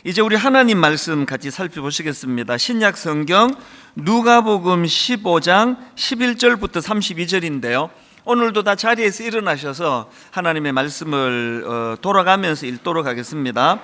이제 우리 하나님 말씀 같이 살펴보시겠습니다. 신약 성경 누가복음 15장 11절부터 32절인데요. 오늘도 다 자리에서 일어나셔서 하나님의 말씀을 돌아가면서 읽도록 하겠습니다.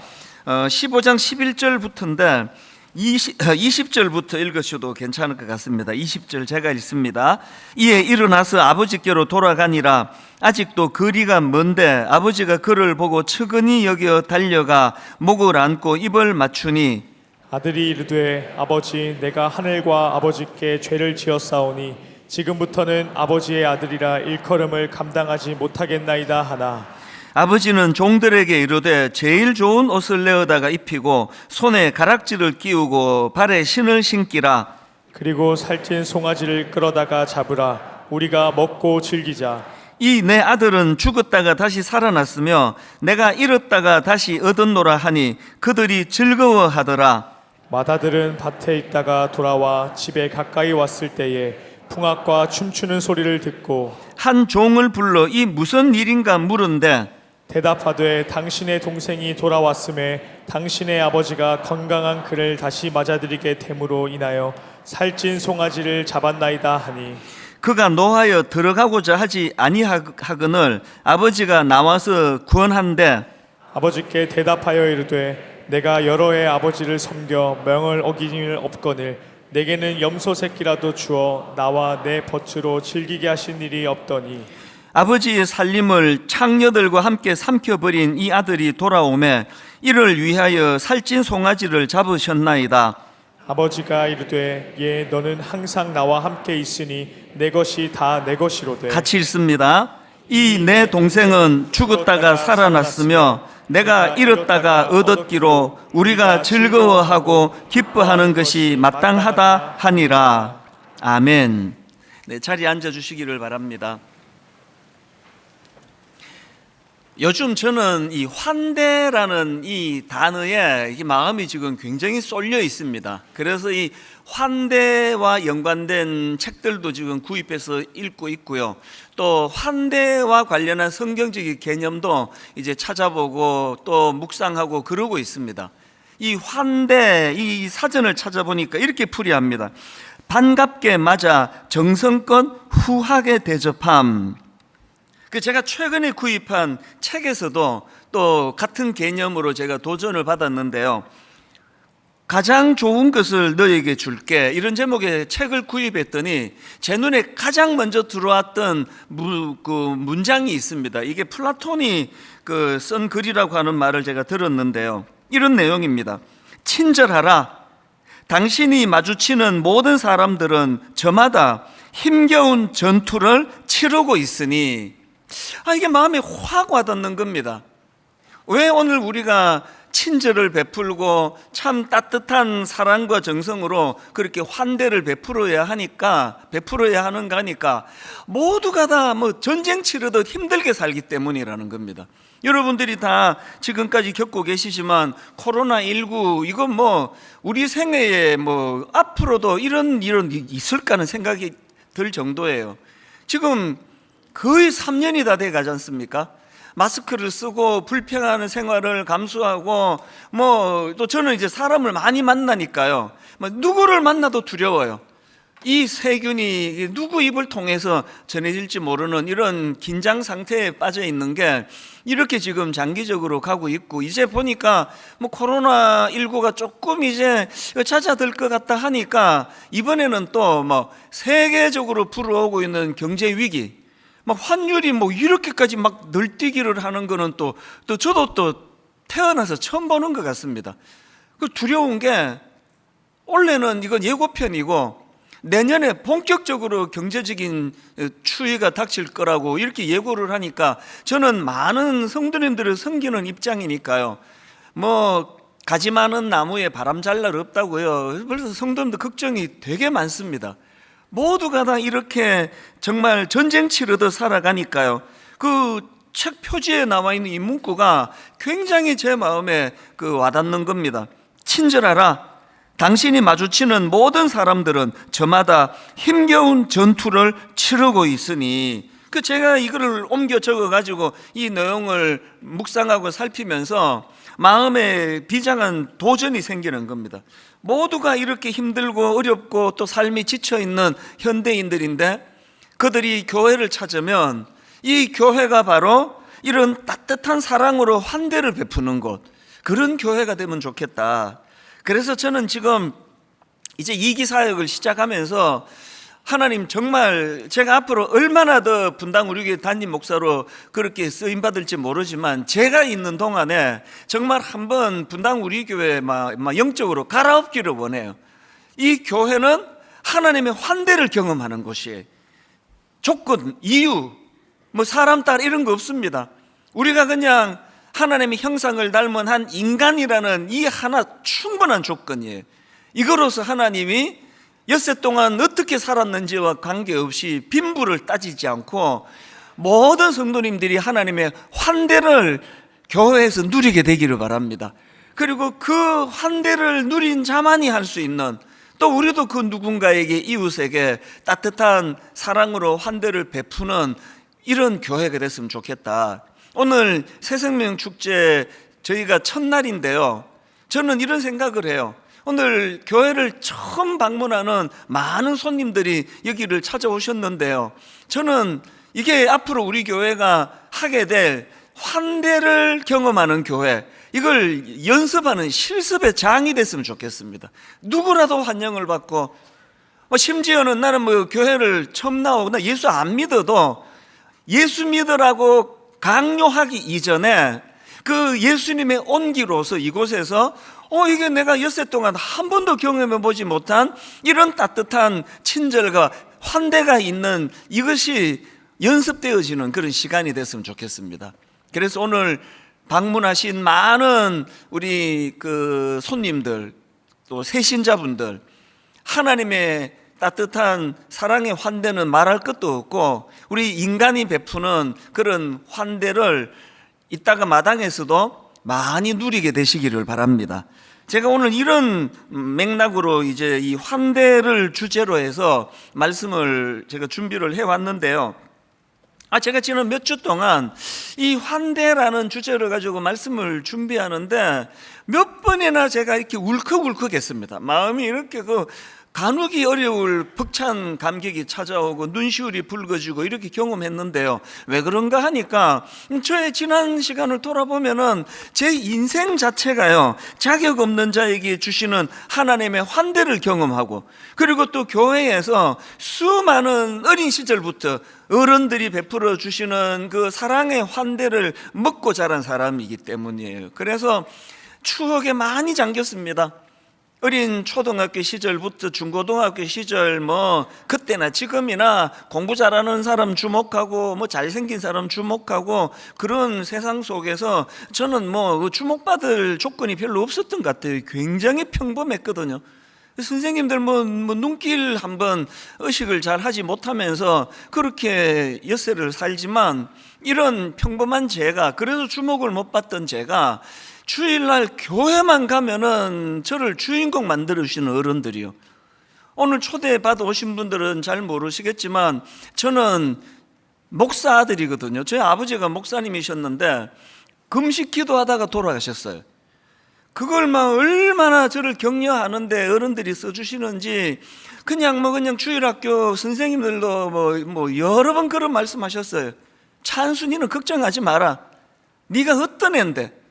15장 11절부터인데 20절부터 읽으셔도 괜찮을 것 같습니다. 20절 제가 읽습니다. 이에 일어나서 아버지께로 돌아가니라. 아직도 거리가 먼데 아버지가 그를 보고 측은히 여겨 달려가 목을 안고 입을 맞추니 아들이 이르되 아버지 내가 하늘과 아버지께 죄를 지었사오니 지금부터는 아버지의 아들이라 일컬음을 감당하지 못하겠나이다 하나 아버지는 종들에게 이르되 제일 좋은 옷을 내어다가 입히고 손에 가락지를 끼우고 발에 신을 신기라. 그리고 살찐 송아지를 끌어다가 잡으라. 우리가 먹고 즐기자. 이 내 아들은 죽었다가 다시 살아났으며 내가 잃었다가 다시 얻었노라 하니 그들이 즐거워하더라. 맏아들은 밭에 있다가 돌아와 집에 가까이 왔을 때에 풍악과 춤추는 소리를 듣고 한 종을 불러 이 무슨 일인가 물은데 대답하되 당신의 동생이 돌아왔음에 당신의 아버지가 건강한 그를 다시 맞아들이게 됨으로 인하여 살찐 송아지를 잡았나이다 하니 그가 노하여 들어가고자 하지 아니하거늘 아버지가 나와서 구원한대 아버지께 대답하여 이르되 내가 여러 해 아버지를 섬겨 명을 어기니 없거늘 내게는 염소 새끼라도 주어 나와 내 벗으로 즐기게 하신 일이 없더니 아버지의 살림을 창녀들과 함께 삼켜버린 이 아들이 돌아오매 이를 위하여 살찐 송아지를 잡으셨나이다. 아버지가 이르되 예 너는 항상 나와 함께 있으니 내 것이 다 내 것이로되 같이 읽습니다. 이 내 동생은 죽었다가 살아났으며 내가 잃었다가 얻었기로 우리가 즐거워하고 기뻐하는 것이 마땅하다 하니라. 아멘. 네, 자리에 앉아주시기를 바랍니다. 요즘 저는 이 환대라는 이 단어에 마음이 지금 굉장히 쏠려 있습니다. 그래서 이 환대와 연관된 책들도 지금 구입해서 읽고 있고요. 또 환대와 관련한 성경적인 개념도 이제 찾아보고 또 묵상하고 그러고 있습니다. 이 환대, 이 사전을 찾아보니까 이렇게 풀이합니다. 반갑게 맞아 정성껏 후하게 대접함. 제가 최근에 구입한 책에서도 또 같은 개념으로 제가 도전을 받았는데요. 가장 좋은 것을 너에게 줄게 이런 제목의 책을 구입했더니 제 눈에 가장 먼저 들어왔던 문장이 있습니다. 이게 플라톤이 쓴 글이라고 하는 말을 제가 들었는데요. 이런 내용입니다. 친절하라. 당신이 마주치는 모든 사람들은 저마다 힘겨운 전투를 치르고 있으니 이게 마음에 확 와닿는 겁니다. 왜 오늘 우리가 친절을 베풀고 참 따뜻한 사랑과 정성으로 그렇게 환대를 베풀어야 하는가 하니까 모두가 다 전쟁 치르듯 힘들게 살기 때문이라는 겁니다. 여러분들이 다 지금까지 겪고 계시지만 코로나19 이건 우리 생애에 앞으로도 이런 일은 있을까 하는 생각이 들 정도예요. 지금 거의 3년이 다 돼 가지 않습니까? 마스크를 쓰고 불편한 생활을 감수하고 또 저는 이제 사람을 많이 만나니까요. 누구를 만나도 두려워요. 이 세균이 누구 입을 통해서 전해질지 모르는 이런 긴장 상태에 빠져 있는 게 이렇게 지금 장기적으로 가고 있고 이제 보니까 코로나19가 조금 이제 잦아들 것 같다 하니까 이번에는 또 세계적으로 불어오고 있는 경제 위기 환율이 이렇게까지 널뛰기를 하는 거는 또 저도 또 태어나서 처음 보는 것 같습니다. 두려운 게 원래는 이건 예고편이고 내년에 본격적으로 경제적인 추이가 닥칠 거라고 이렇게 예고를 하니까 저는 많은 성도님들을 섬기는 입장이니까요. 가지 많은 나무에 바람 잘 날 없다고요. 그래서 성도님들 걱정이 되게 많습니다. 모두가 다 이렇게 정말 전쟁 치르듯 살아가니까요. 책 표지에 나와 있는 이 문구가 굉장히 제 마음에 와닿는 겁니다. 친절하라. 당신이 마주치는 모든 사람들은 저마다 힘겨운 전투를 치르고 있으니 제가 이거를 옮겨 적어가지고 이 내용을 묵상하고 살피면서 마음의 비장한 도전이 생기는 겁니다. 모두가 이렇게 힘들고 어렵고 또 삶이 지쳐있는 현대인들인데 그들이 교회를 찾으면 이 교회가 바로 이런 따뜻한 사랑으로 환대를 베푸는 곳, 그런 교회가 되면 좋겠다. 그래서 저는 지금 이제 2기 사역을 시작하면서 하나님 정말 제가 앞으로 얼마나 더 분당 우리교회 담임 목사로 그렇게 쓰임 받을지 모르지만 제가 있는 동안에 정말 한번 분당 우리교회 영적으로 갈아엎기를 원해요. 이 교회는 하나님의 환대를 경험하는 곳이에요. 조건, 이유, 사람 딸 이런 거 없습니다. 우리가 그냥 하나님의 형상을 닮은 한 인간이라는 이 하나 충분한 조건이에요. 이거로서 하나님이 엿새 동안 어떻게 살았는지와 관계없이 빈부를 따지지 않고 모든 성도님들이 하나님의 환대를 교회에서 누리게 되기를 바랍니다. 그리고 그 환대를 누린 자만이 할 수 있는, 또 우리도 그 누군가에게, 이웃에게 따뜻한 사랑으로 환대를 베푸는 이런 교회가 됐으면 좋겠다. 오늘 새생명 축제 저희가 첫날인데요, 저는 이런 생각을 해요. 오늘 교회를 처음 방문하는 많은 손님들이 여기를 찾아오셨는데요, 저는 이게 앞으로 우리 교회가 하게 될 환대를 경험하는 교회, 이걸 연습하는 실습의 장이 됐으면 좋겠습니다. 누구라도 환영을 받고, 심지어는 나는 교회를 처음 나오고 나 예수 안 믿어도 예수 믿으라고 강요하기 이전에 그 예수님의 온기로서 이곳에서 이게 내가 엿새 동안 한 번도 경험해 보지 못한 이런 따뜻한 친절과 환대가 있는 이것이 연습되어지는 그런 시간이 됐으면 좋겠습니다. 그래서 오늘 방문하신 많은 우리 그 손님들, 또 새신자분들, 하나님의 따뜻한 사랑의 환대는 말할 것도 없고 우리 인간이 베푸는 그런 환대를 이따가 마당에서도 많이 누리게 되시기를 바랍니다. 제가 오늘 이런 맥락으로 이제 이 환대를 주제로 해서 말씀을 제가 준비를 해왔는데요, 제가 지난 몇 주 동안 이 환대라는 주제를 가지고 말씀을 준비하는데 몇 번이나 제가 이렇게 울컥울컥했습니다. 마음이 이렇게 가누기 어려울 벅찬 감격이 찾아오고 눈시울이 붉어지고 이렇게 경험했는데요, 왜 그런가 하니까 저의 지난 시간을 돌아보면은 제 인생 자체가요, 자격 없는 자에게 주시는 하나님의 환대를 경험하고, 그리고 또 교회에서 수많은 어린 시절부터 어른들이 베풀어 주시는 그 사랑의 환대를 먹고 자란 사람이기 때문이에요. 그래서 추억에 많이 잠겼습니다. 어린 초등학교 시절부터 중고등학교 시절, 그때나 지금이나 공부 잘하는 사람 주목하고 잘생긴 사람 주목하고 그런 세상 속에서 저는 주목받을 조건이 별로 없었던 것 같아요. 굉장히 평범했거든요. 선생님들 눈길 한번 의식을 잘 하지 못하면서 그렇게 엿새를 살지만, 이런 평범한 제가, 그래서 주목을 못 받던 제가 주일날 교회만 가면은 저를 주인공 만들어주시는 어른들이요. 오늘 초대받아 오신 분들은 잘 모르시겠지만 저는 목사 아들이거든요. 저희 아버지가 목사님이셨는데 금식 기도하다가 돌아가셨어요. 그걸 얼마나 저를 격려하는데 어른들이 써주시는지, 그냥 주일학교 선생님들도 여러 번 그런 말씀하셨어요. 찬순이는 걱정하지 마라. 네가 어떤 앤데,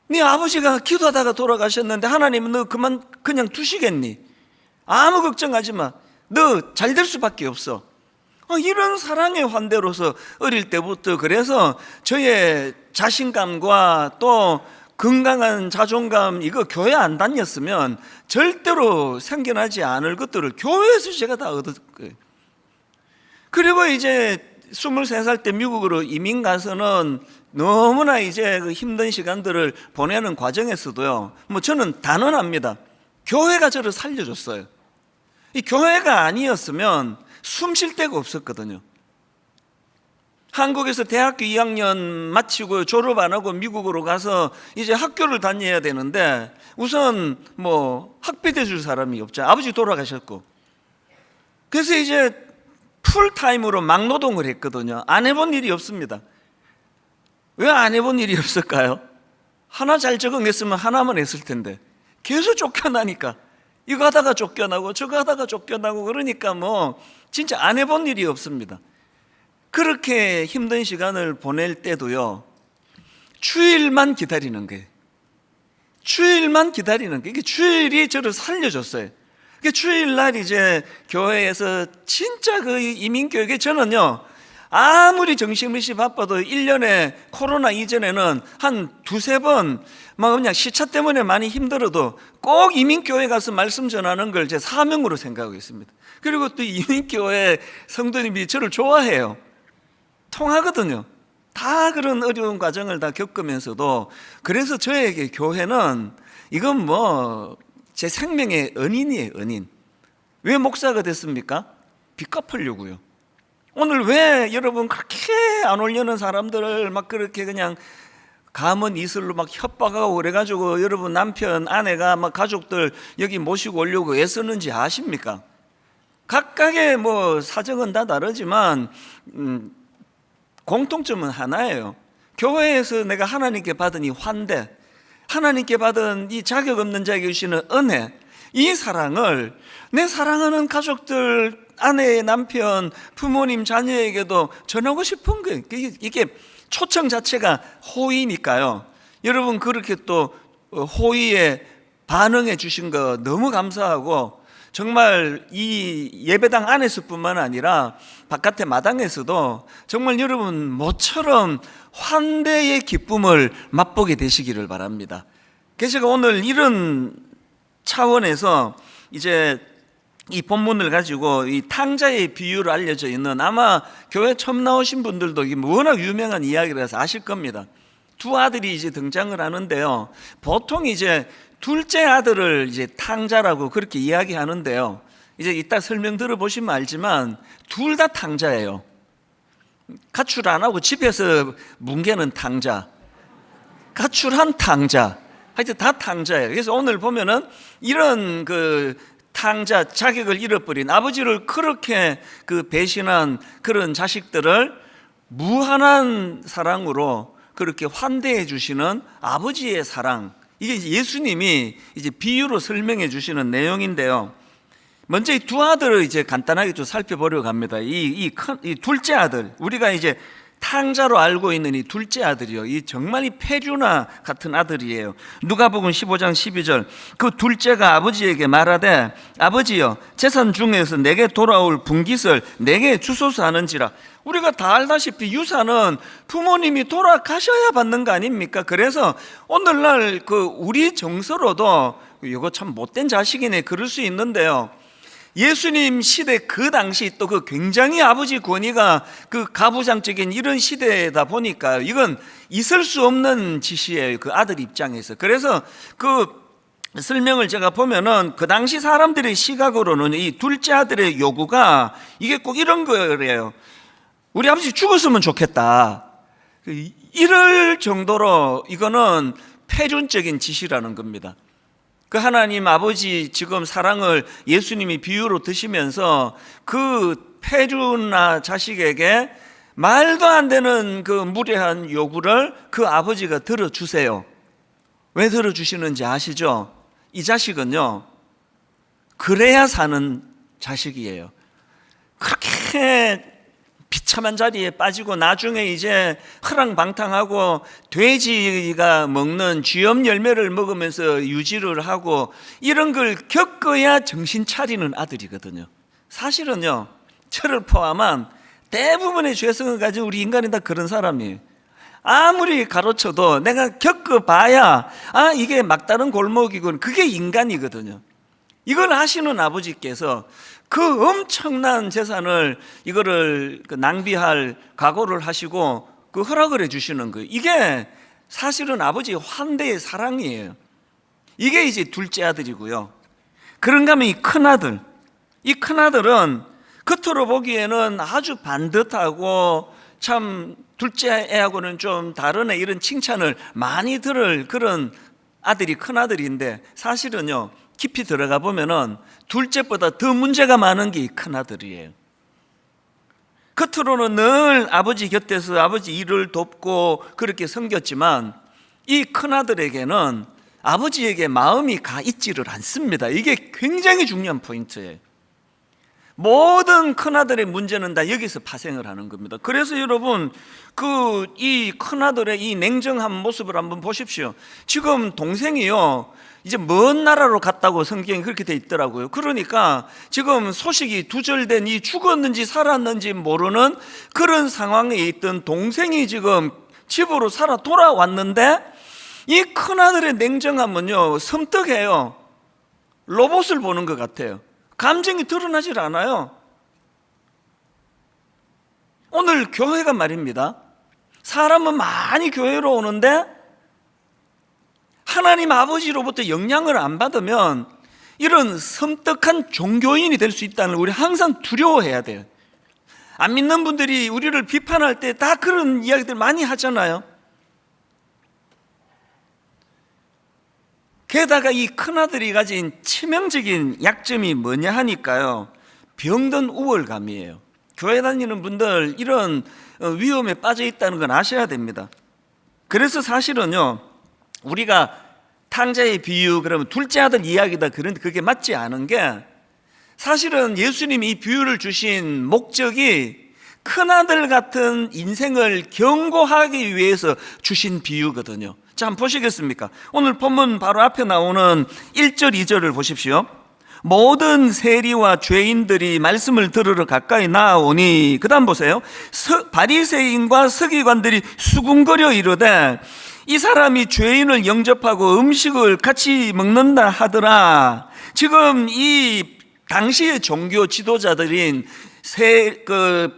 네 아버지가 기도하다가 돌아가셨는데 하나님은 너 그냥 두시겠니? 아무 걱정하지 마. 너 잘 될 수밖에 없어. 이런 사랑의 환대로서 어릴 때부터, 그래서 저의 자신감과 또 건강한 자존감, 이거 교회 안 다녔으면 절대로 생겨나지 않을 것들을 교회에서 제가 다 얻었고요. 그리고 이제 23살 때 미국으로 이민 가서는 너무나 이제 힘든 시간들을 보내는 과정에서도요, 저는 단언합니다. 교회가 저를 살려줬어요. 이 교회가 아니었으면 숨 쉴 데가 없었거든요. 한국에서 대학교 2학년 마치고 졸업 안 하고 미국으로 가서 이제 학교를 다녀야 되는데 우선 학비 대줄 사람이 없죠. 아버지 돌아가셨고. 그래서 이제 풀타임으로 막노동을 했거든요. 안 해본 일이 없습니다. 왜 안 해본 일이 없을까요? 하나 잘 적응했으면 하나만 했을 텐데 계속 쫓겨나니까 이거 하다가 쫓겨나고 저거 하다가 쫓겨나고 그러니까 뭐 진짜 안 해본 일이 없습니다. 그렇게 힘든 시간을 보낼 때도요, 주일만 기다리는 거예요. 주일만 기다리는 게, 이게 주일이 저를 살려줬어요. 주일날 이제 교회에서 진짜 그 이민교육에 저는요, 아무리 정신없이 바빠도 1년에 코로나 이전에는 한 두세 번 막 그냥 시차 때문에 많이 힘들어도 꼭 이민교회 가서 말씀 전하는 걸 제 사명으로 생각하고 있습니다. 그리고 또 이민교회 성도님이 저를 좋아해요. 통하거든요. 다 그런 어려운 과정을 다 겪으면서도, 그래서 저에게 교회는 이건 뭐 제 생명의 은인이에요, 은인. 왜 목사가 됐습니까? 빚 갚으려고요. 오늘 왜 여러분 그렇게 안 오려는 사람들을 막 그렇게 그냥 감은 이슬로 막 협박하고 그래가지고 여러분 남편, 아내가 막 가족들 여기 모시고 오려고 애쓰는지 아십니까? 각각의 뭐 사정은 다 다르지만 공통점은 하나예요. 교회에서 내가 하나님께 받은 이 환대, 하나님께 받은 이 자격 없는 자에게 주시는 은혜, 이 사랑을 내 사랑하는 가족들, 아내, 남편, 부모님, 자녀에게도 전하고 싶은 거예요. 이게 초청 자체가 호의니까요. 여러분 그렇게 또 호의에 반응해 주신 거 너무 감사하고, 정말 이 예배당 안에서뿐만 아니라 바깥의 마당에서도 정말 여러분 모처럼 환대의 기쁨을 맛보게 되시기를 바랍니다. 그래서 제가 오늘 이런 차원에서 이제 이 본문을 가지고 이 탕자의 비유로 알려져 있는, 아마 교회 처음 나오신 분들도 워낙 유명한 이야기라서 아실 겁니다. 두 아들이 이제 등장을 하는데요, 보통 이제 둘째 아들을 이제 탕자라고 그렇게 이야기하는데요, 이제 이따 설명 들어보시면 알지만 둘 다 탕자예요. 가출 안 하고 집에서 뭉개는 탕자, 가출한 탕자, 하여튼 다 탕자예요. 그래서 오늘 보면은 이런 그 탕자, 자격을 잃어버린 아버지를 그렇게 그 배신한 그런 자식들을 무한한 사랑으로 그렇게 환대해 주시는 아버지의 사랑, 이게 예수님이 이제 비유로 설명해 주시는 내용인데요. 먼저 이 두 아들을 이제 간단하게 좀 살펴보려고 합니다. 이 둘째 아들, 우리가 이제 탕자로 알고 있는 이 둘째 아들이요, 이 정말 이 폐주나 같은 아들이에요. 누가복음 15장 12절, 그 둘째가 아버지에게 말하되 아버지여, 재산 중에서 내게 돌아올 분깃을 내게 주소서 하는지라. 우리가 다 알다시피 유산은 부모님이 돌아가셔야 받는 거 아닙니까? 그래서 오늘날 그 우리 정서로도 이거 참 못된 자식이네 그럴 수 있는데요, 예수님 시대 그 당시 또 그 굉장히 아버지 권위가 그 가부장적인 이런 시대다 보니까 이건 있을 수 없는 짓이에요, 그 아들 입장에서. 그래서 그 설명을 제가 보면은 그 당시 사람들의 시각으로는 이 둘째 아들의 요구가 이게 꼭 이런 거래요. 우리 아버지 죽었으면 좋겠다, 이럴 정도로 이거는 패륜적인 짓이라는 겁니다. 그 하나님 아버지 지금 사랑을 예수님이 비유로 드시면서 그 패륜나 자식에게 말도 안 되는 그 무례한 요구를 그 아버지가 들어주세요. 왜 들어주시는지 아시죠? 이 자식은요, 그래야 사는 자식이에요. 그렇게 비참한 자리에 빠지고 나중에 이제 허랑방탕하고 돼지가 먹는 쥐염 열매를 먹으면서 유지를 하고 이런 걸 겪어야 정신 차리는 아들이거든요. 사실은요, 저를 포함한 대부분의 죄성을 가진 우리 인간이 다 그런 사람이에요. 아무리 가르쳐도 내가 겪어봐야 이게 막다른 골목이군, 그게 인간이거든요. 이걸 아시는 아버지께서 그 엄청난 재산을 이거를 낭비할 각오를 하시고 그 허락을 해주시는 거예요. 이게 사실은 아버지의 환대의 사랑이에요. 이게 이제 둘째 아들이고요. 그런가 하면 이 큰아들, 이 큰아들은 겉으로 보기에는 아주 반듯하고 참 둘째 애하고는 좀 다른 애, 이런 칭찬을 많이 들을 그런 아들이 큰아들인데, 사실은요 깊이 들어가 보면은 둘째보다 더 문제가 많은 게 이 큰아들이에요. 겉으로는 늘 아버지 곁에서 아버지 일을 돕고 그렇게 섬겼지만 이 큰아들에게는 아버지에게 마음이 가 있지를 않습니다. 이게 굉장히 중요한 포인트예요. 모든 큰아들의 문제는 다 여기서 파생을 하는 겁니다. 그래서 여러분, 이 큰아들의 이 냉정한 모습을 한번 보십시오. 지금 동생이요, 이제 먼 나라로 갔다고 성경에 그렇게 돼 있더라고요. 그러니까 지금 소식이 두절된, 이 죽었는지 살았는지 모르는 그런 상황에 있던 동생이 지금 집으로 살아 돌아왔는데, 이 큰아들의 냉정함은요, 섬뜩해요. 로봇을 보는 것 같아요. 감정이 드러나질 않아요. 오늘 교회가 말입니다, 사람은 많이 교회로 오는데 하나님 아버지로부터 영향을 안 받으면 이런 섬뜩한 종교인이 될 수 있다는 걸 우리 항상 두려워해야 돼요. 안 믿는 분들이 우리를 비판할 때 다 그런 이야기들 많이 하잖아요. 게다가 이 큰아들이 가진 치명적인 약점이 뭐냐 하니까요, 병든 우월감이에요. 교회 다니는 분들 이런 위험에 빠져 있다는 건 아셔야 됩니다. 그래서 사실은요, 우리가 탕자의 비유 그러면 둘째 아들 이야기다, 그런데 그게 맞지 않은 게, 사실은 예수님이 이 비유를 주신 목적이 큰아들 같은 인생을 경고하기 위해서 주신 비유거든요. 자, 한번 보시겠습니까? 오늘 본문 바로 앞에 나오는 1절 2절을 보십시오. 모든 세리와 죄인들이 말씀을 들으러 가까이 나아오니, 그 다음 보세요. 바리새인과 서기관들이 수군거려 이르되 이 사람이 죄인을 영접하고 음식을 같이 먹는다 하더라. 지금 이 당시의 종교 지도자들인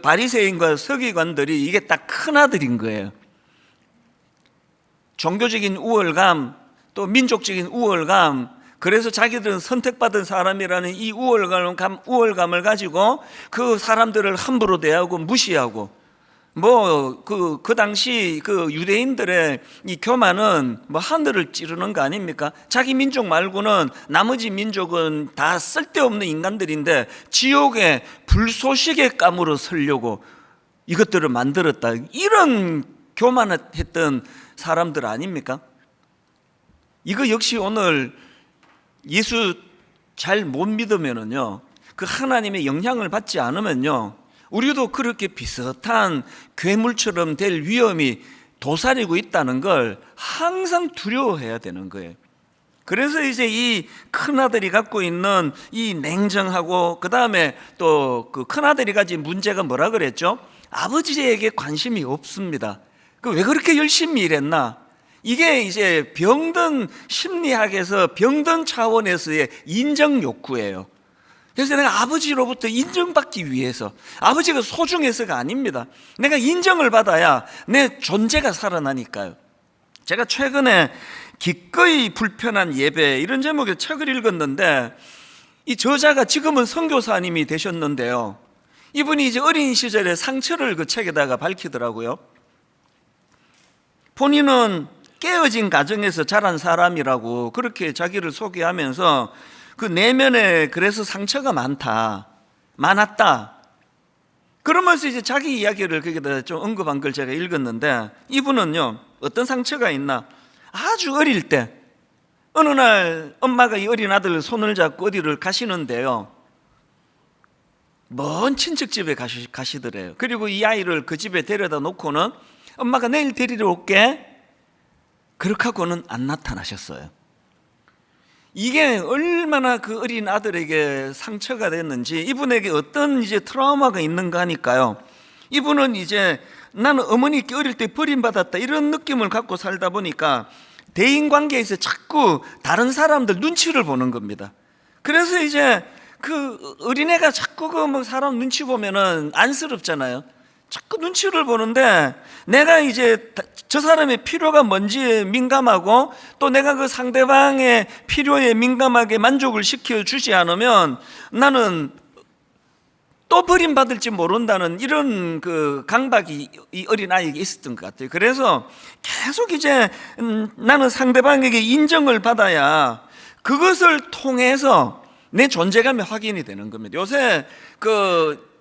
바리새인과 서기관들이 이게 딱 큰아들인 거예요. 종교적인 우월감, 또 민족적인 우월감, 그래서 자기들은 선택받은 사람이라는 이 우월감을 가지고 그 사람들을 함부로 대하고 무시하고, 그 당시 그 유대인들의 이 교만은 하늘을 찌르는 거 아닙니까? 자기 민족 말고는 나머지 민족은 다 쓸데없는 인간들인데 지옥의 불쏘시개 감으로 서려고 이것들을 만들었다, 이런 교만했던 사람들 아닙니까? 이거 역시 오늘 예수 잘 못 믿으면은요, 그 하나님의 영향을 받지 않으면요, 우리도 그렇게 비슷한 괴물처럼 될 위험이 도사리고 있다는 걸 항상 두려워해야 되는 거예요. 그래서 이제 이 큰아들이 갖고 있는 이 냉정하고, 그 다음에 또 그 큰아들이 가진 문제가 뭐라 그랬죠? 아버지에게 관심이 없습니다. 왜 그렇게 열심히 일했나? 이게 이제 병든 심리학에서 병든 차원에서의 인정 욕구예요. 그래서 내가 아버지로부터 인정받기 위해서, 아버지가 소중해서가 아닙니다. 내가 인정을 받아야 내 존재가 살아나니까요. 제가 최근에 기꺼이 불편한 예배, 이런 제목의 책을 읽었는데, 이 저자가 지금은 선교사님이 되셨는데요, 이분이 이제 어린 시절의 상처를 그 책에다가 밝히더라고요. 본인은 깨어진 가정에서 자란 사람이라고 그렇게 자기를 소개하면서 그 내면에 그래서 상처가 많았다. 그러면서 이제 자기 이야기를 거기다 좀 언급한 걸 제가 읽었는데, 이분은요, 어떤 상처가 있나? 아주 어릴 때 어느 날 엄마가 이 어린 아들 손을 잡고 어디를 가시는데요, 먼 친척집에 가시더래요. 그리고 이 아이를 그 집에 데려다 놓고는 엄마가 내일 데리러 올게, 그렇게 하고는 안 나타나셨어요. 이게 얼마나 그 어린 아들에게 상처가 됐는지, 이분에게 어떤 이제 트라우마가 있는가 하니까요, 이분은 이제 나는 어머니께 어릴 때 버림받았다, 이런 느낌을 갖고 살다 보니까 대인관계에서 자꾸 다른 사람들 눈치를 보는 겁니다. 그래서 이제 그 어린애가 자꾸 사람 눈치 보면은 안쓰럽잖아요. 자꾸 눈치를 보는데, 내가 이제 저 사람의 필요가 뭔지에 민감하고, 또 내가 그 상대방의 필요에 민감하게 만족을 시켜주지 않으면 나는 또 버림받을지 모른다는 이런 그 강박이 이 어린 아이에게 있었던 것 같아요. 그래서 계속 이제 나는 상대방에게 인정을 받아야 그것을 통해서 내 존재감이 확인이 되는 겁니다. 요새 그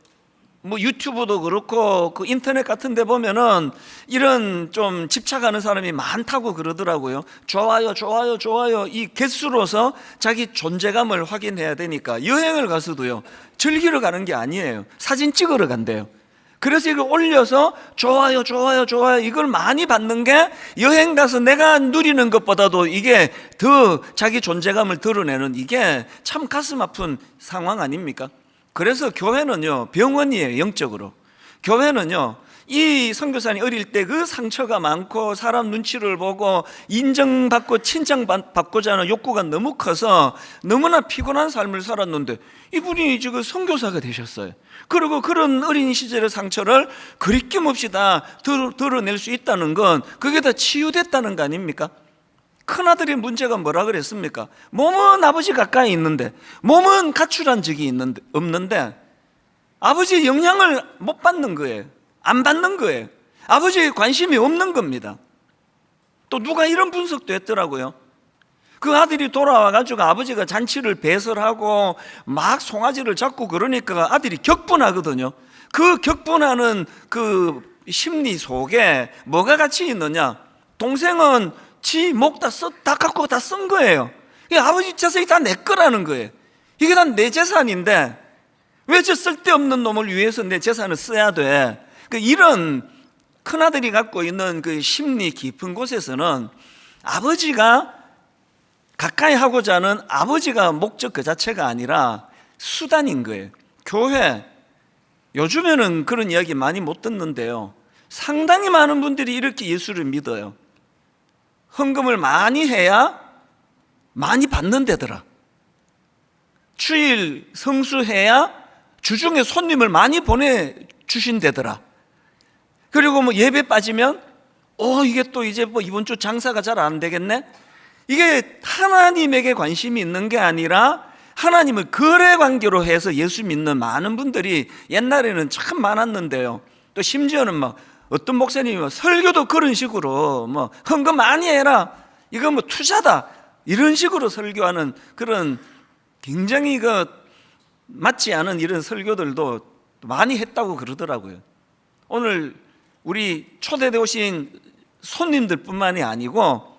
뭐 유튜브도 그렇고 그 인터넷 같은 데 보면은 이런 좀 집착하는 사람이 많다고 그러더라고요. 좋아요, 좋아요, 좋아요. 이 개수로서 자기 존재감을 확인해야 되니까 여행을 가서도요, 즐기러 가는 게 아니에요. 사진 찍으러 간대요. 그래서 이걸 올려서 좋아요, 좋아요, 좋아요 이걸 많이 받는 게 여행 가서 내가 누리는 것보다도 이게 더 자기 존재감을 드러내는, 이게 참 가슴 아픈 상황 아닙니까? 그래서 교회는요, 병원이에요. 영적으로 교회는요, 이 선교사님 어릴 때 그 상처가 많고 사람 눈치를 보고 인정받고 칭찬받고자 하는 욕구가 너무 커서 너무나 피곤한 삶을 살았는데 이분이 지금 선교사가 되셨어요. 그리고 그런 어린 시절의 상처를 그립김 없이 다 드러낼 수 있다는 건 그게 다 치유됐다는 거 아닙니까? 큰아들의 문제가 뭐라 그랬습니까? 몸은 아버지 가까이 있는데, 몸은 가출한 적이 없는데 아버지의 영향을 못 받는 거예요. 안 받는 거예요. 아버지에 관심이 없는 겁니다. 또 누가 이런 분석도 했더라고요. 그 아들이 돌아와가지고 아버지가 잔치를 배설하고 막 송아지를 잡고 그러니까 아들이 격분하거든요. 그 격분하는 그 심리 속에 뭐가 같이 있느냐? 동생은 지 목 다 갖고 다 쓴 거예요. 아버지 재산이 다 내 거라는 거예요. 이게 다 내 재산인데 왜 저 쓸데없는 놈을 위해서 내 재산을 써야 돼? 이런 큰아들이 갖고 있는 그 심리 깊은 곳에서는 아버지가 가까이 하고자 하는 아버지가 목적 그 자체가 아니라 수단인 거예요. 교회, 요즘에는 그런 이야기 많이 못 듣는데요, 상당히 많은 분들이 이렇게 예수를 믿어요. 헌금을 많이 해야 많이 받는 데더라. 주일 성수해야 주중에 손님을 많이 보내주신 데더라. 그리고 뭐 예배 빠지면 이게 또 이제 뭐 이번 주 장사가 잘 안 되겠네. 이게 하나님에게 관심이 있는 게 아니라 하나님을 거래 관계로 해서 예수 믿는 많은 분들이 옛날에는 참 많았는데요. 또 심지어는 막 어떤 목사님이 설교도 그런 식으로 뭐 헌금 많이 해라, 이거 뭐 투자다, 이런 식으로 설교하는 그런 굉장히 맞지 않은 이런 설교들도 많이 했다고 그러더라고요. 오늘 우리 초대돼 오신 손님들뿐만이 아니고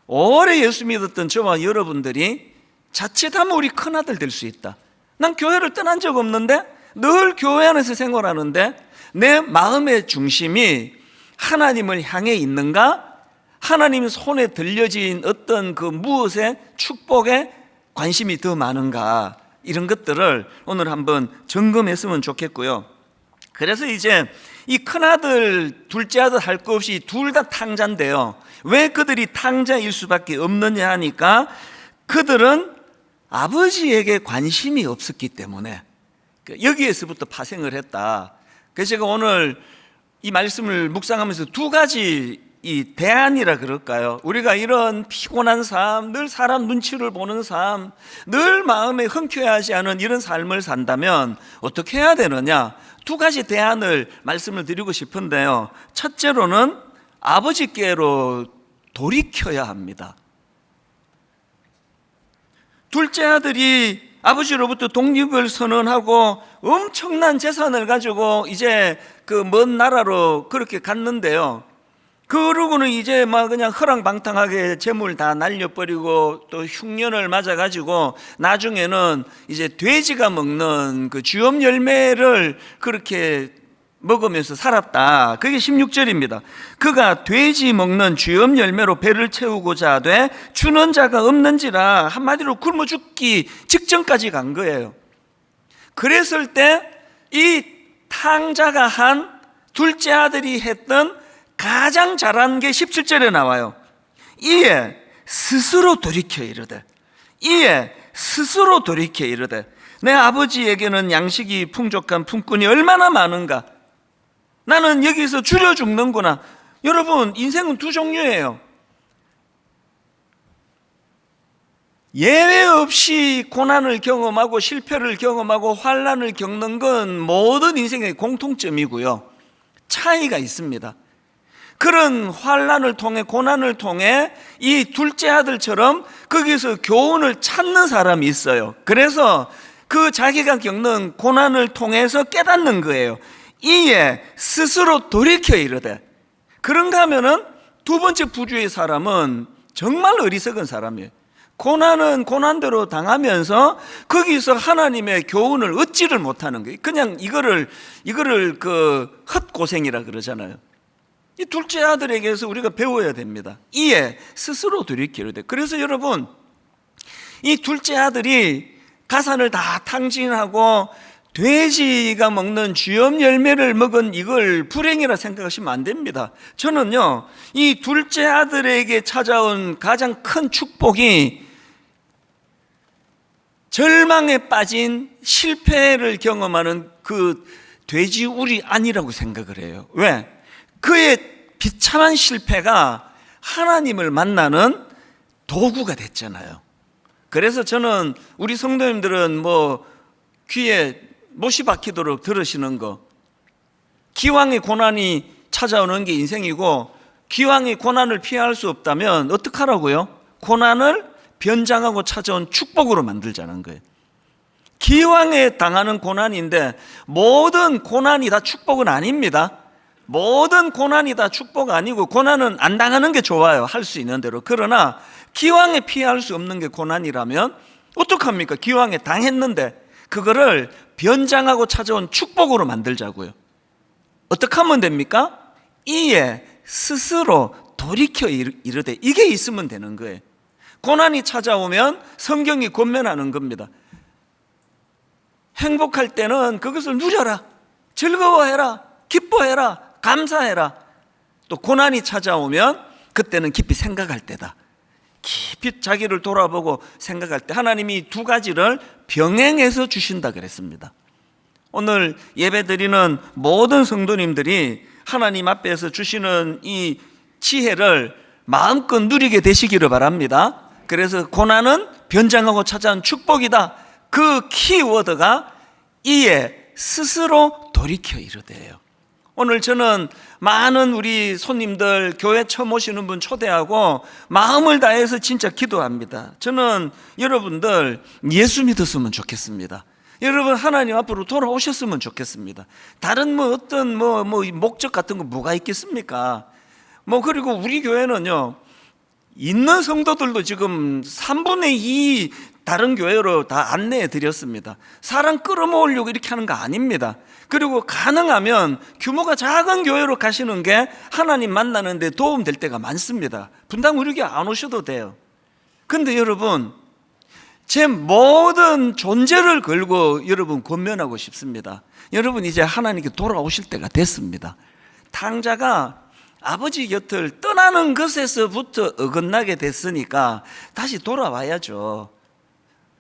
오래 예수 믿었던 저와 여러분들이 자칫하면 우리 큰아들 될 수 있다. 난 교회를 떠난 적 없는데 늘 교회 안에서 생활하는데 내 마음의 중심이 하나님을 향해 있는가? 하나님 손에 들려진 어떤 그 무엇의 축복에 관심이 더 많은가? 이런 것들을 오늘 한번 점검했으면 좋겠고요. 그래서 이제 이 큰아들, 둘째 아들 할 것 없이 둘 다 탕자인데요, 왜 그들이 탕자일 수밖에 없느냐 하니까 그들은 아버지에게 관심이 없었기 때문에 여기에서부터 파생을 했다. 그래서 제가 오늘 이 말씀을 묵상하면서 두 가지 이 대안이라 그럴까요? 우리가 이런 피곤한 삶, 늘 사람 눈치를 보는 삶, 늘 마음에 흔쾌하지 않은 이런 삶을 산다면 어떻게 해야 되느냐? 두 가지 대안을 말씀을 드리고 싶은데요, 첫째로는 아버지께로 돌이켜야 합니다. 둘째 아들이 아버지로부터 독립을 선언하고 엄청난 재산을 가지고 이제 그 먼 나라로 그렇게 갔는데요, 그러고는 이제 막 그냥 허랑방탕하게 재물 다 날려버리고 또 흉년을 맞아가지고 나중에는 이제 돼지가 먹는 그 주염 열매를 그렇게 먹으면서 살았다. 그게 16절입니다. 그가 돼지 먹는 주염 열매로 배를 채우고자 하되 주는 자가 없는지라, 한마디로 굶어 죽기 직전까지 간 거예요. 그랬을 때 이 탕자가 한 둘째 아들이 했던 가장 잘한 게 17절에 나와요. 이에 스스로 돌이켜 이르되, 이에 스스로 돌이켜 이르되, 내 아버지에게는 양식이 풍족한 품꾼이 얼마나 많은가, 나는 여기서 줄여 죽는구나. 여러분, 인생은 두 종류예요. 예외 없이 고난을 경험하고 실패를 경험하고 환난을 겪는 건 모든 인생의 공통점이고요, 차이가 있습니다. 그런 환난을 통해, 고난을 통해 이 둘째 아들처럼 거기서 교훈을 찾는 사람이 있어요. 그래서 그 자기가 겪는 고난을 통해서 깨닫는 거예요. 이에 스스로 돌이켜 이르되. 그런가 하면은 두 번째 부류의 사람은 정말 어리석은 사람이에요. 고난은 고난대로 당하면서 거기서 하나님의 교훈을 얻지를 못하는 거예요. 그냥 이거를 그 헛고생이라 그러잖아요. 이 둘째 아들에게서 우리가 배워야 됩니다. 이에 스스로 돌이키려 돼. 그래서 여러분, 이 둘째 아들이 가산을 다 탕진하고 돼지가 먹는 쥐염 열매를 먹은 이걸 불행이라 생각하시면 안 됩니다. 저는요, 이 둘째 아들에게 찾아온 가장 큰 축복이 절망에 빠진 실패를 경험하는 그 돼지우리 아니라고 생각을 해요. 왜? 그의 비참한 실패가 하나님을 만나는 도구가 됐잖아요. 그래서 저는 우리 성도님들은 뭐 귀에 못이 박히도록 들으시는 거, 기왕의 고난이 찾아오는 게 인생이고 기왕의 고난을 피할 수 없다면 어떡하라고요? 고난을 변장하고 찾아온 축복으로 만들자는 거예요. 기왕에 당하는 고난인데 모든 고난이 다 축복은 아닙니다. 모든 고난이 다 축복 아니고 고난은 안 당하는 게 좋아요. 할 수 있는 대로. 그러나 기왕에 피할 수 없는 게 고난이라면 어떡합니까? 기왕에 당했는데 그거를 변장하고 찾아온 축복으로 만들자고요. 어떻게 하면 됩니까? 이에 스스로 돌이켜 이르되. 이게 있으면 되는 거예요. 고난이 찾아오면 성경이 권면하는 겁니다. 행복할 때는 그것을 누려라, 즐거워해라, 기뻐해라, 감사해라. 또 고난이 찾아오면 그때는 깊이 생각할 때다. 깊이 자기를 돌아보고 생각할 때 하나님이 두 가지를 병행해서 주신다 그랬습니다. 오늘 예배드리는 모든 성도님들이 하나님 앞에서 주시는 이 지혜를 마음껏 누리게 되시기를 바랍니다. 그래서 고난은 변장하고 찾아온 축복이다. 그 키워드가 이에 스스로 돌이켜 이르되요. 오늘 저는 많은 우리 손님들, 교회 처음 오시는 분 초대하고 마음을 다해서 진짜 기도합니다. 저는 여러분들 예수 믿었으면 좋겠습니다. 여러분 하나님 앞으로 돌아오셨으면 좋겠습니다. 다른 어떤 목적 같은 거 뭐가 있겠습니까? 그리고 우리 교회는요, 있는 성도들도 지금 3분의 2 다른 교회로 다 안내해 드렸습니다. 사람 끌어모으려고 이렇게 하는 거 아닙니다. 그리고 가능하면 규모가 작은 교회로 가시는 게 하나님 만나는 데 도움 될 때가 많습니다. 분당 우리 교회 안 오셔도 돼요. 근데 여러분, 제 모든 존재를 걸고 여러분 권면하고 싶습니다. 여러분 이제 하나님께 돌아오실 때가 됐습니다. 탕자가 아버지 곁을 떠나는 것에서부터 어긋나게 됐으니까 다시 돌아와야죠.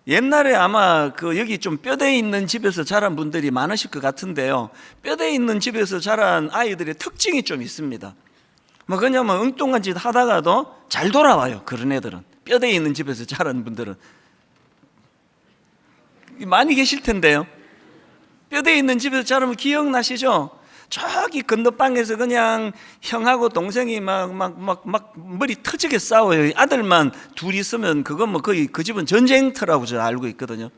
옛날에 아마 여기 좀 뼈대 있는 집에서 자란 분들이 많으실 것 같은데요, 뼈대 있는 집에서 자란 아이들의 특징이 좀 있습니다. 그냥 엉뚱한 짓 하다가도 잘 돌아와요. 그런 애들은, 뼈대 있는 집에서 자란 분들은 많이 계실 텐데요. 뼈대 있는 집에서 자라면 기억나시죠? 저기 건너방에서 그냥 형하고 동생이 막 머리 터지게 싸워요. 아들만 둘이 있으면 그건 거의 그 집은 전쟁터라고 저 알고 있거든요.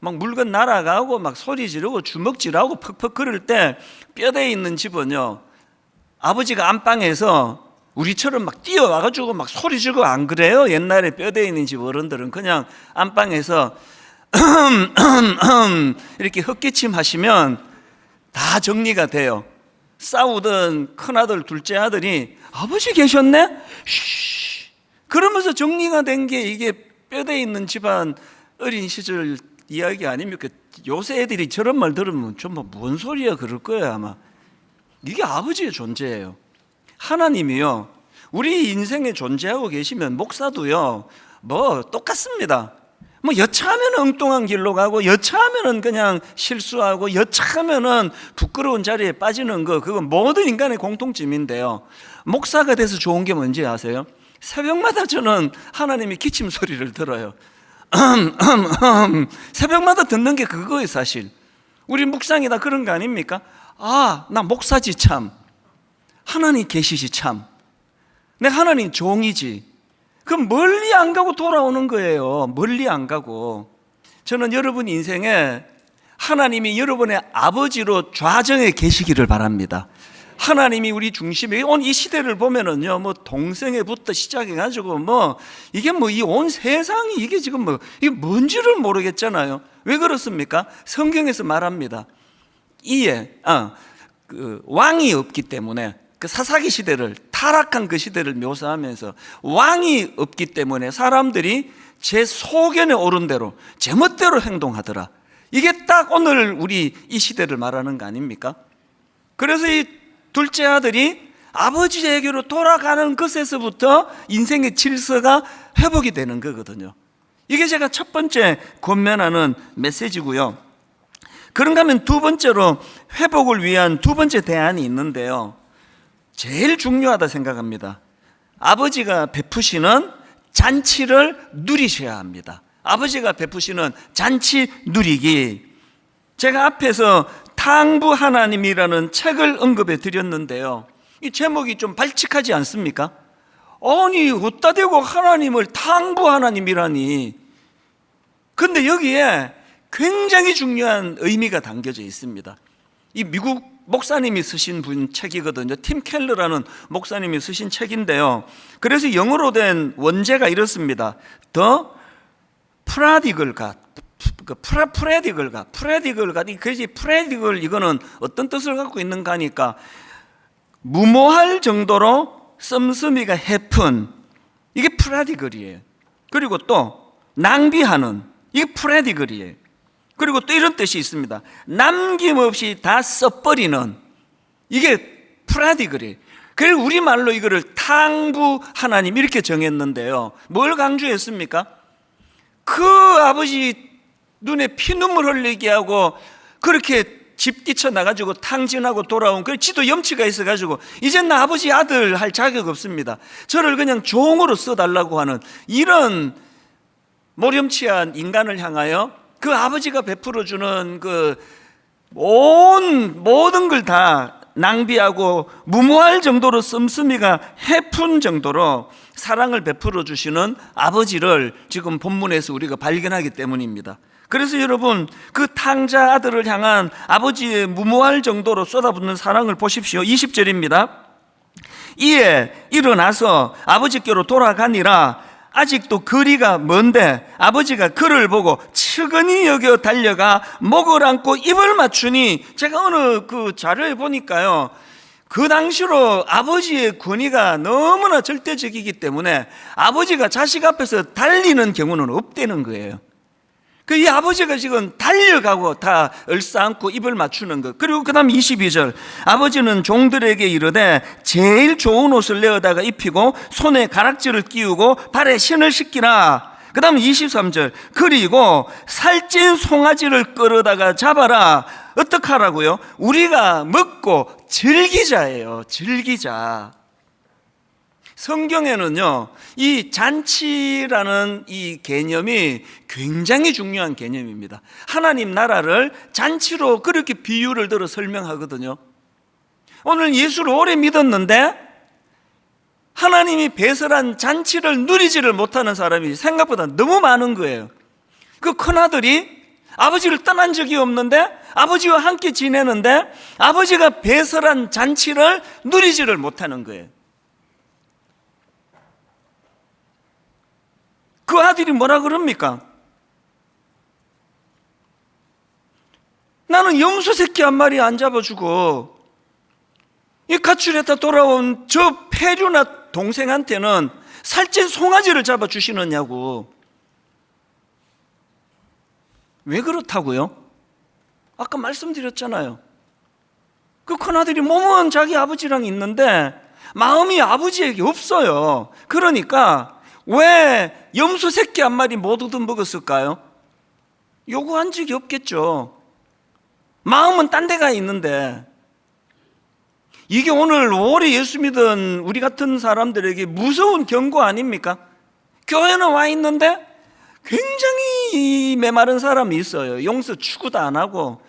막 물건 날아가고 막 소리 지르고 주먹질하고 퍽퍽 그럴 때 뼈대에 있는 집은요, 아버지가 안방에서 우리처럼 막 뛰어와가지고 막 소리 지르고 안 그래요? 옛날에 뼈대에 있는 집 어른들은 그냥 안방에서 이렇게 헛기침 하시면 다 정리가 돼요. 싸우던 큰아들 둘째 아들이 아버지 계셨네? 쉬, 그러면서 정리가 된 게 이게 뼈대에 있는 집안 어린 시절 이야기 아닙니까? 요새 애들이 저런 말 들으면 좀 뭔 소리야 그럴 거예요 아마. 이게 아버지의 존재예요. 하나님이요, 우리 인생에 존재하고 계시면 목사도요 똑같습니다. 여차하면 엉뚱한 길로 가고 여차하면 그냥 실수하고 여차하면 부끄러운 자리에 빠지는 거, 그건 모든 인간의 공통점인데요. 목사가 돼서 좋은 게 뭔지 아세요? 새벽마다 저는 하나님의 기침 소리를 들어요. 새벽마다 듣는 게 그거예요. 사실 우리 묵상이 다 그런 거 아닙니까? 나 목사지 참, 하나님 계시지 참, 내가 하나님 종이지. 그럼 멀리 안 가고 돌아오는 거예요. 멀리 안 가고. 저는 여러분 인생에 하나님이 여러분의 아버지로 좌정에 계시기를 바랍니다. 하나님이 우리 중심에 온 이 시대를 보면은요, 뭐 동성애부터 시작해가지고 이게 이 온 세상이 이게 지금 이게 뭔지를 모르겠잖아요. 왜 그렇습니까? 성경에서 말합니다. 왕이 없기 때문에 그 사사기 시대를, 타락한 그 시대를 묘사하면서 왕이 없기 때문에 사람들이 제 소견에 오른 대로 제 멋대로 행동하더라. 이게 딱 오늘 우리 이 시대를 말하는 거 아닙니까? 그래서 이 둘째 아들이 아버지에게로 돌아가는 것에서부터 인생의 질서가 회복이 되는 거거든요. 이게 제가 첫 번째 권면하는 메시지고요. 그런가 하면 두 번째로 회복을 위한 두 번째 대안이 있는데요, 제일 중요하다 생각합니다. 아버지가 베푸시는 잔치를 누리셔야 합니다. 아버지가 베푸시는 잔치 누리기. 제가 앞에서 탕부 하나님이라는 책을 언급해 드렸는데요, 이 제목이 좀 발칙하지 않습니까? 아니 어디다 대고 하나님을 탕부 하나님이라니. 근데 여기에 굉장히 중요한 의미가 담겨져 있습니다. 이 미국 목사님이 쓰신 분 책이거든요. 팀 켈러라는 목사님이 쓰신 책인데요, 그래서 영어로 된 원제가 이렇습니다. The Prodigal God. 프레디글 이거는 어떤 뜻을 갖고 있는가 하니까 무모할 정도로 씀씀이가 해픈, 이게 프레디글이에요. 그리고 또 낭비하는, 이게 프레디글이에요. 그리고 또 이런 뜻이 있습니다. 남김없이 다 써버리는, 이게 프레디글이에요. 그래서 우리말로 이거를 탕부 하나님 이렇게 정했는데요, 뭘 강조했습니까? 그 아버지 눈에 피눈물 흘리게 하고 그렇게 집 뛰쳐나가지고 탕진하고 돌아온, 그 지도 염치가 있어가지고 이제 나 아버지 아들 할 자격 없습니다, 저를 그냥 종으로 써달라고 하는 이런 모렴치한 인간을 향하여 그 아버지가 베풀어주는 그 모든 걸 다 낭비하고 무모할 정도로 씀씀이가 해픈 정도로 사랑을 베풀어 주시는 아버지를 지금 본문에서 우리가 발견하기 때문입니다. 그래서 여러분, 그 탕자 아들을 향한 아버지의 무모할 정도로 쏟아붓는 사랑을 보십시오. 20절입니다. 이에 일어나서 아버지께로 돌아가니라. 아직도 거리가 먼데 아버지가 그를 보고 측은히 여겨 달려가 목을 안고 입을 맞추니, 제가 어느 그 자료에 보니까요, 그 당시로 아버지의 권위가 너무나 절대적이기 때문에 아버지가 자식 앞에서 달리는 경우는 없다는 거예요. 이 아버지가 지금 달려가고 다 얼싸안고 입을 맞추는 것. 그리고 그 다음 22절, 아버지는 종들에게 이르되 제일 좋은 옷을 내어다가 입히고 손에 가락지를 끼우고 발에 신을 신기라. 그 다음 23절, 그리고 살찐 송아지를 끌어다가 잡아라. 어떡하라고요? 우리가 먹고 즐기자예요. 즐기자. 성경에는요, 이 잔치라는 이 개념이 굉장히 중요한 개념입니다. 하나님 나라를 잔치로 그렇게 비유를 들어 설명하거든요. 오늘 예수를 오래 믿었는데 하나님이 배설한 잔치를 누리지를 못하는 사람이 생각보다 너무 많은 거예요. 그 큰아들이 아버지를 떠난 적이 없는데 아버지와 함께 지내는데 아버지가 배설한 잔치를 누리지를 못하는 거예요. 그 아들이 뭐라 그럽니까? 나는 염소 새끼 한 마리 안 잡아주고 이 가출했다 돌아온 저 폐류나 동생한테는 살찐 송아지를 잡아주시느냐고. 왜 그렇다고요? 아까 말씀드렸잖아요. 그 큰아들이 몸은 자기 아버지랑 있는데 마음이 아버지에게 없어요. 그러니까 왜 염소 새끼 한 마리 못 얻어먹었을까요? 요구한 적이 없겠죠. 마음은 딴 데가 있는데. 이게 오늘 오래 예수 믿은 우리 같은 사람들에게 무서운 경고 아닙니까? 교회는 와 있는데 굉장히 메마른 사람이 있어요. 용서 추구도 안 하고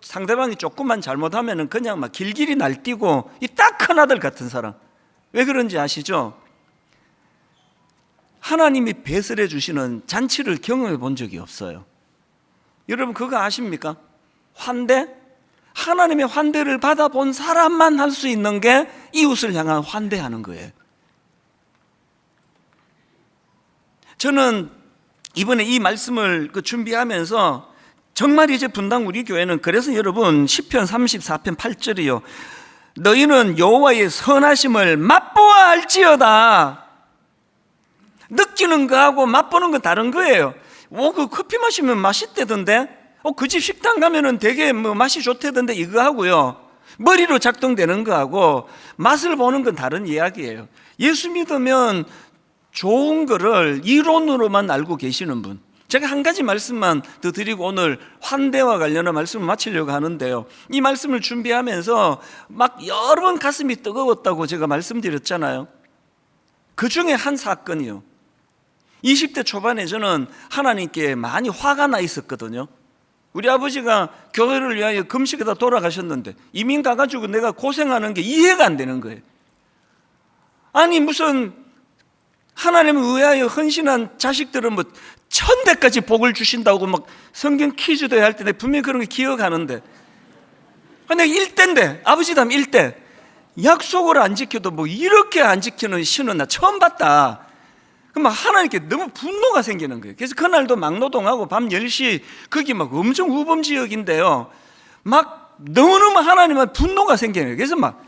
상대방이 조금만 잘못하면 그냥 막 길길이 날뛰고, 이 딱 큰아들 같은 사람. 왜 그런지 아시죠? 하나님이 배설해 주시는 잔치를 경험해 본 적이 없어요. 여러분 그거 아십니까? 환대? 하나님의 환대를 받아본 사람만 할 수 있는 게 이웃을 향한 환대하는 거예요. 저는 이번에 이 말씀을 준비하면서 정말 이제 분당 우리 교회는, 그래서 여러분 시편 34편 8절이요, 너희는 여호와의 선하심을 맛보아 알지어다. 느끼는 거하고 맛보는 건 다른 거예요. 그 커피 마시면 맛있대던데, 그 집 식당 가면은 되게 맛이 좋대던데, 이거 하고요, 머리로 작동되는 거하고 맛을 보는 건 다른 이야기예요. 예수 믿으면 좋은 거를 이론으로만 알고 계시는 분, 제가 한 가지 말씀만 더 드리고 오늘 환대와 관련한 말씀을 마치려고 하는데요, 이 말씀을 준비하면서 막 여러 번 가슴이 뜨거웠다고 제가 말씀드렸잖아요. 그 중에 한 사건이요, 20대 초반에 저는 하나님께 많이 화가 나 있었거든요. 우리 아버지가 교회를 위하여 금식에다 돌아가셨는데 이민 가가지고 내가 고생하는 게 이해가 안 되는 거예요. 아니 무슨 하나님을 위하여 헌신한 자식들은 1000대까지 복을 주신다고 막 성경 퀴즈도 할 때 내가 분명히 그런 거 기억하는데, 내가 1대인데, 아버지도 하면 1대, 약속을 안 지켜도 이렇게 안 지키는 신은 나 처음 봤다. 그럼 하나님께 너무 분노가 생기는 거예요. 그래서 그날도 막노동하고 밤 10시, 거기 엄청 우범 지역인데요, 너무너무 하나님한테 분노가 생기는 거예요. 그래서 막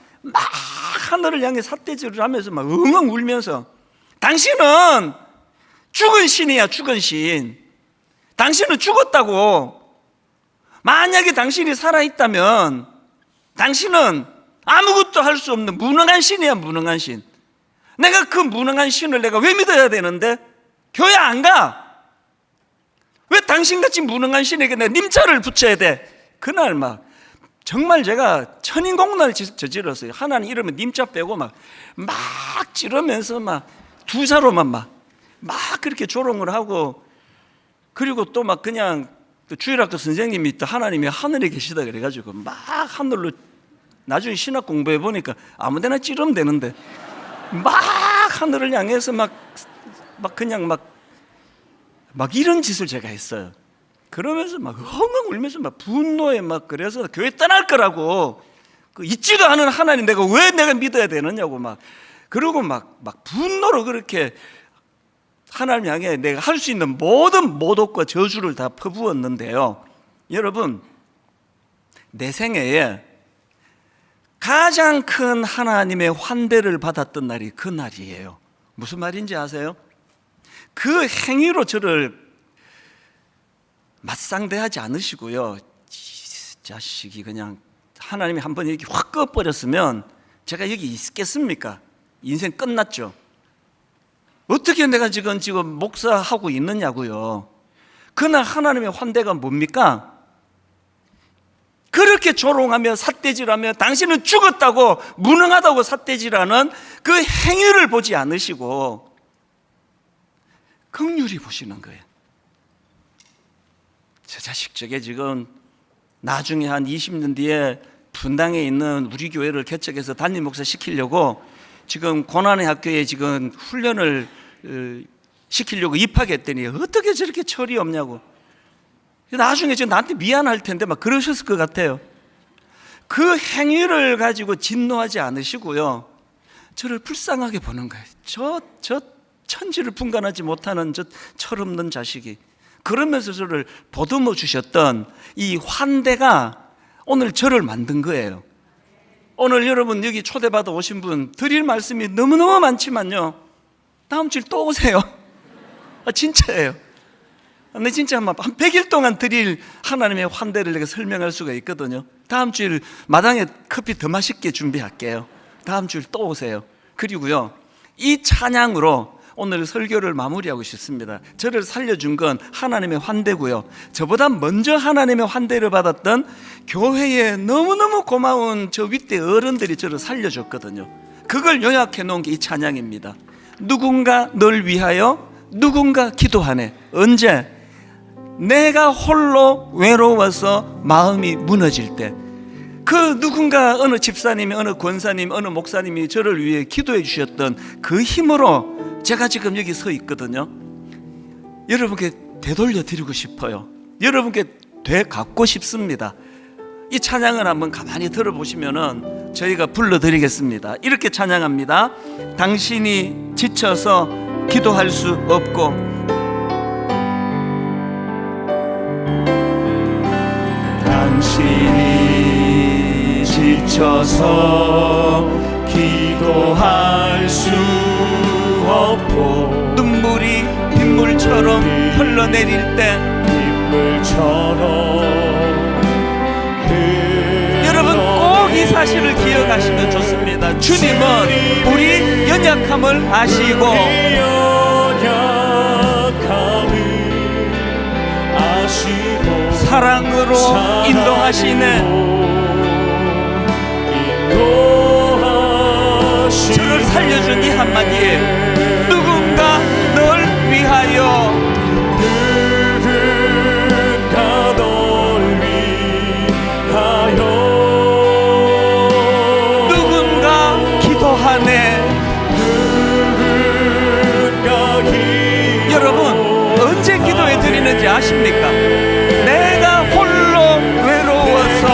하늘을 향해 삿대질을 하면서 엉엉 울면서, 당신은 죽은 신이야, 죽은 신. 당신은 죽었다고. 만약에 당신이 살아있다면 당신은 아무것도 할 수 없는 무능한 신이야, 무능한 신. 내가 그 무능한 신을 내가 왜 믿어야 되는데? 교회 안 가. 왜 당신같이 무능한 신에게 내가 님자를 붙여야 돼? 그날 정말 제가 천인공날 저질렀어요. 하나님 이러면 님자 빼고 막 찌르면서 두 자로만 그렇게 조롱을 하고, 그리고 또 그냥 주일학교 선생님이 또 하나님이 하늘에 계시다 그래가지고 하늘로, 나중에 신학 공부해 보니까 아무데나 찌르면 되는데 하늘을 향해서 그냥 이런 짓을 제가 했어요. 그러면서 엉엉 울면서 분노에 그래서 교회 떠날 거라고, 있지도 않은 하나님 내가 왜 내가 믿어야 되느냐고 그러고 분노로 그렇게 하나님 향해 내가 할 수 있는 모든 모독과 저주를 다 퍼부었는데요, 여러분 내 생애에 가장 큰 하나님의 환대를 받았던 날이 그 날이에요. 무슨 말인지 아세요? 그 행위로 저를 맞상대하지 않으시고요, 이 자식이 그냥 하나님이 한번 여기 확 꺼버렸으면 제가 여기 있겠습니까? 인생 끝났죠. 어떻게 내가 지금 목사하고 있느냐고요. 그날 하나님의 환대가 뭡니까? 그렇게 조롱하며 삿대질하며 당신은 죽었다고, 무능하다고 삿대질하는 그 행위를 보지 않으시고 긍휼히 보시는 거예요. 저 자식 저게 지금 나중에 한 20년 뒤에 분당에 있는 우리 교회를 개척해서 담임 목사 시키려고 지금 고난의 학교에 지금 훈련을 시키려고 입학했더니 어떻게 저렇게 철이 없냐고. 나중에 지금 나한테 미안할 텐데 그러셨을 것 같아요. 그 행위를 가지고 진노하지 않으시고요, 저를 불쌍하게 보는 거예요. 저 천지를 분간하지 못하는 저 철없는 자식이. 그러면서 저를 보듬어 주셨던 이 환대가 오늘 저를 만든 거예요. 오늘 여러분 여기 초대받아 오신 분 드릴 말씀이 너무너무 많지만요, 다음 주일 또 오세요. 진짜예요. 근데 진짜 한 100일 동안 드릴 하나님의 환대를 내가 설명할 수가 있거든요. 다음 주일 마당에 커피 더 맛있게 준비할게요. 다음 주일 또 오세요. 그리고요, 이 찬양으로 오늘 설교를 마무리하고 싶습니다. 저를 살려준 건 하나님의 환대고요, 저보다 먼저 하나님의 환대를 받았던 교회에 너무너무 고마운 저 윗대 어른들이 저를 살려줬거든요. 그걸 요약해 놓은 게 이 찬양입니다. 누군가 널 위하여 누군가 기도하네. 언제? 내가 홀로 외로워서 마음이 무너질 때, 그 누군가, 어느 집사님이, 어느 권사님, 어느 목사님이 저를 위해 기도해 주셨던 그 힘으로 제가 지금 여기 서 있거든요. 여러분께 되돌려 드리고 싶어요. 여러분께 돼 갖고 싶습니다. 이 찬양을 한번 가만히 들어보시면은 저희가 불러드리겠습니다. 이렇게 찬양합니다. 당신이 지쳐서 기도할 수 없고, 당신이 지쳐서 기도할 수 없고, 눈물이 빗물처럼 흘러내릴 때, 여러분 꼭 이 사실을 기억하시면 좋습니다. 주님은 우리 연약함을 아시고 사랑으로 인도하시네. 저를 살려준 이 한마디에 누군가 널 위하여, 누군가 기도하네. 여러분 언제 기도해 드리는지 아십니까? 내가 홀로 외로워서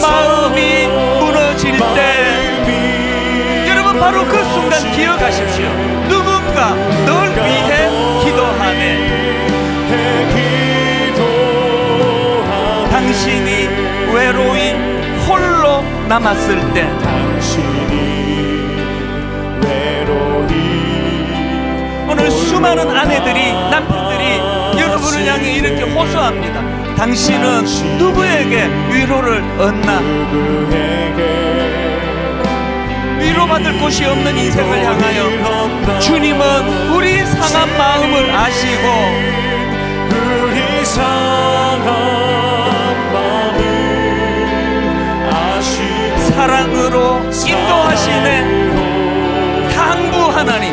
마음이 무너질 때, 여러분 바로 그 순간 기억하십시오. 누군가 널 위해 기도하네. 당신이 외로인 홀로 남았을 때, 오늘 수많은 아내들이, 남편들이 여러분을 향해 이렇게 호소합니다. 당신은 누구에게 위로를 얻나? 위로받을 곳이 없는 인생을 향하여 주님은 우리 상한 마음을 아시고 사랑으로 인도하시네. 강구 하나님,